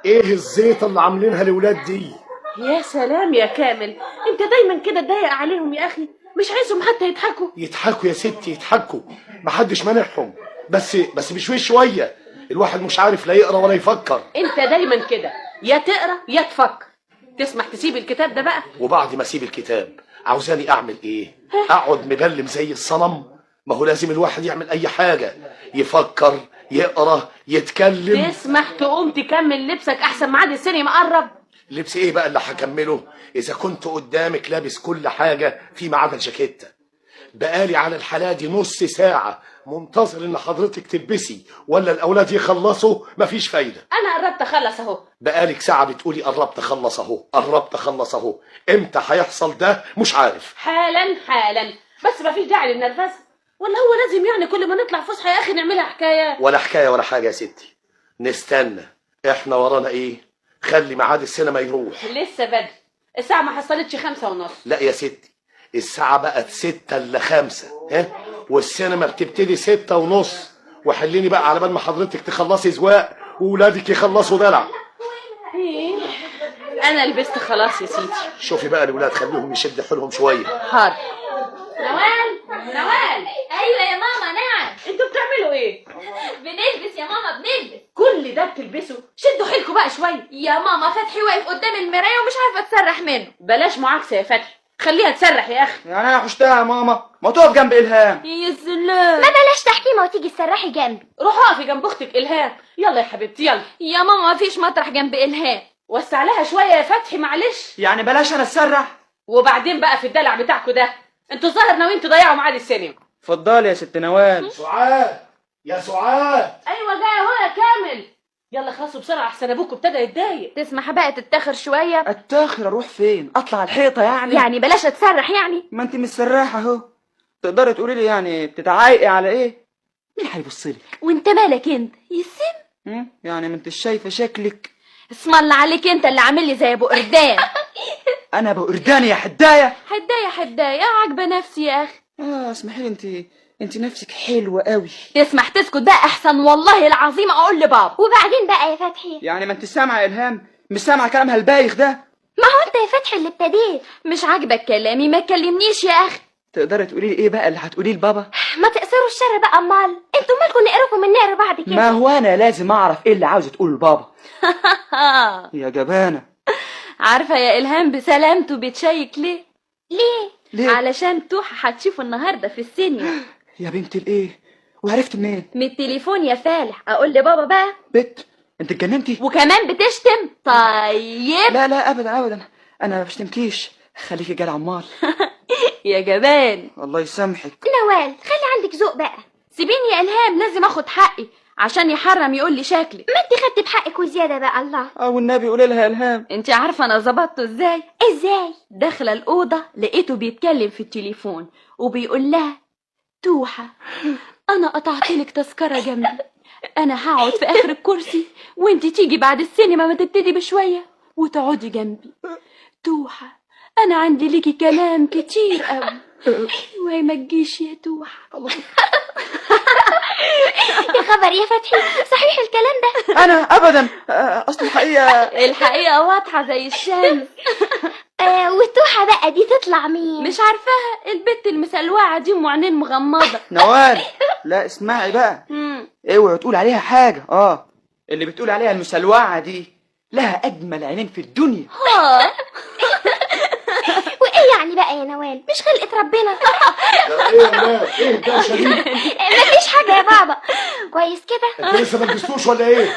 ايه الزيطه اللي عاملينها الاولاد دي؟ يا سلام يا كامل، انت دايما كده تضايق عليهم يا اخي، مش عايزهم حتى يضحكوا. يضحكوا يا ستي يضحكوا، محدش مانعهم، بس بشويش شويه، الواحد مش عارف لا يقرا ولا يفكر. انت دايما كده، يا تقرا يا تفكر. تسمح تسيب الكتاب ده بقى؟ وبعد ما اسيب الكتاب عاوزاني اعمل ايه؟ اقعد مبلم زي الصنم؟ ما هو لازم الواحد يعمل اي حاجه، يفكر، يقرا، يتكلم. تسمح تقوم تكمل لبسك احسن ميعاد السينما قرب. لبس ايه بقى اللي هكمله اذا كنت قدامك لابس كل حاجه فيما عدا الجاكيته؟ بقالي على الحالة دي نص ساعة منتظر ان حضرتك تلبسي ولا الاولاد يخلصوا، مفيش فايدة. انا قربت اخلص اهو. بقالك ساعة بتقولي قربت اخلص اهو قربت اخلص اهو، امتى هيحصل ده مش عارف. حالا بس مفيش داعي للنرفزة، ولا هو لازم يعني كل ما نطلع فسحة يا اخي نعملها حكاية؟ ولا حكاية ولا حاجة يا ستي، نستنى، احنا ورانا ايه؟ خلي ميعاد السينما يروح. لسه بدري، الساعة ما حصلتش 5:30. لا يا ستي، الساعة بقت 6 إلا 5، ها؟ والسينما بتبتدي 6:30، وحليني بقى على بال ما حضرتك تخلصي زواق وولادك يخلصوا دلع. ايه، انا لبست خلاص يا سيدي. شوفي بقى الولاد خليهم يشد حيلهم شوية. حاضر. نوال. ايوه يا ماما. نعم. انتوا بتعملوا ايه؟ بنلبس يا ماما بنلبس. كل ده بتلبسوا؟ شدوا حيلكوا بقى شوية. يا ماما فتحي واقف قدام المرايه ومش عارفه تسرح منه. بلاش معاكسة يا فتحي، خليها تسرح يا اخي. يعني انا حشتها يا ماما، ما تقف جنب الهام. يا سلام، ما بلاش تحكيمه وتيجي تسرحي جنبي. روحي اقفي جنب اختك الهام. يلا يا حبيبتي يلا. يا ماما مفيش مطرح جنب الهام. وسع لها شوية يا فتحي معلش. يعني بلاش انا اتسرح. وبعدين بقى في الدلع بتاعكوا ده، انتوا الظاهر ناويين تضيعوا ميعاد السينما. اتفضلي يا ست نوال. سعاد يا سعاد. ايوه جايه اهو يا كامل. يلا خلصوا بسرعه احسن ابوكوا ابتدى يتضايق. تسمح بقى تتاخر شويه؟ اتاخر اروح فين؟ اطلع الحيطه يعني؟ يعني بلاش اتسرح يعني؟ ما انت متسرحه اهو، تقدري تقولي لي يعني بتتعايقي على ايه؟ مين هيبصلك؟ وانت مالك انت يسم؟ يعني ما انت شايفه شكلك. اسم الله عليك، انت اللي عامل لي زي ابو قردان. انا ابو قردان يا حدايه؟ حدايه عاجبه نفسي يا اخي. اسمحي لي، انت نفسك حلوه قوي. تسمح تسكت بقى احسن، والله العظيم اقول لبابا. وبعدين بقى يا فتحي؟ يعني ما انت سامعه يا الهام؟ مش سامعه كلامها البايخ ده؟ ما هو انت يا فتحي اللي ابتديت. مش عاجبك كلامي ما تكلمنيش يا اخي. تقدري تقولي لي ايه بقى اللي هتقوليه لبابا؟ ما تقصروا الشر بقى، امال انتوا مالكم نقركم من نقر بعد كده؟ ما هو انا لازم اعرف ايه اللي عاوزه تقوله لبابا. يا جبانه. عارفه يا الهام بسلامته بيتشيك ليه؟ ليه؟ علشان توحة هتشوفه النهارده في السينما. يا بنت الايه؟ وعرفت منين؟ من التليفون يا فالح. اقول لبابا بقى؟ بت انت اتجننتي؟ وكمان بتشتم؟ طيب. لا ابدا، انا ما بشتمكيش، خليكي جدع عمال. يا جبان. الله يسامحك. نوال خلي عندك ذوق بقى. سيبيني يا الهام، لازم اخد حقي عشان يحرم يقول لي شكلي. ما انت خدت بحقك وزياده بقى. الله. او النبي قولي لها يا الهام. انت عارفه انا ظبطته ازاي؟ داخله الاوضه لقيته بيتكلم في التليفون وبيقول لها: توحة انا قطعت لك تذكره جنبي، انا هقعد في اخر الكرسي وانت تيجي بعد السينما ما تبتدي بشويه وتقعدي جنبي. توحة انا عندي ليكي كلام كتير قوي، وهي ما تجيش يا توحة. يا خبر يا فتحي، صحيح الكلام ده؟ انا ابدا، اصل الحقيقه واضحه زي الشمس. والتوحة بقى دي تطلع مين؟ مش عارفاها، البت المسلوعه دي ام عينين مغمضه. نوال لا اسمعي بقى، اوعي تقول عليها حاجه. اللي بتقول عليها المسلوعه دي لها اجمل عينين في الدنيا. وايه يعني بقى يا نوال؟ مش خلقة ربنا؟ ايه يا ولاد؟ ايه ده شديد؟ مفيش حاجه يا بابا. كويس كده؟ انتوا لسه ما لبستوش ولا ايه؟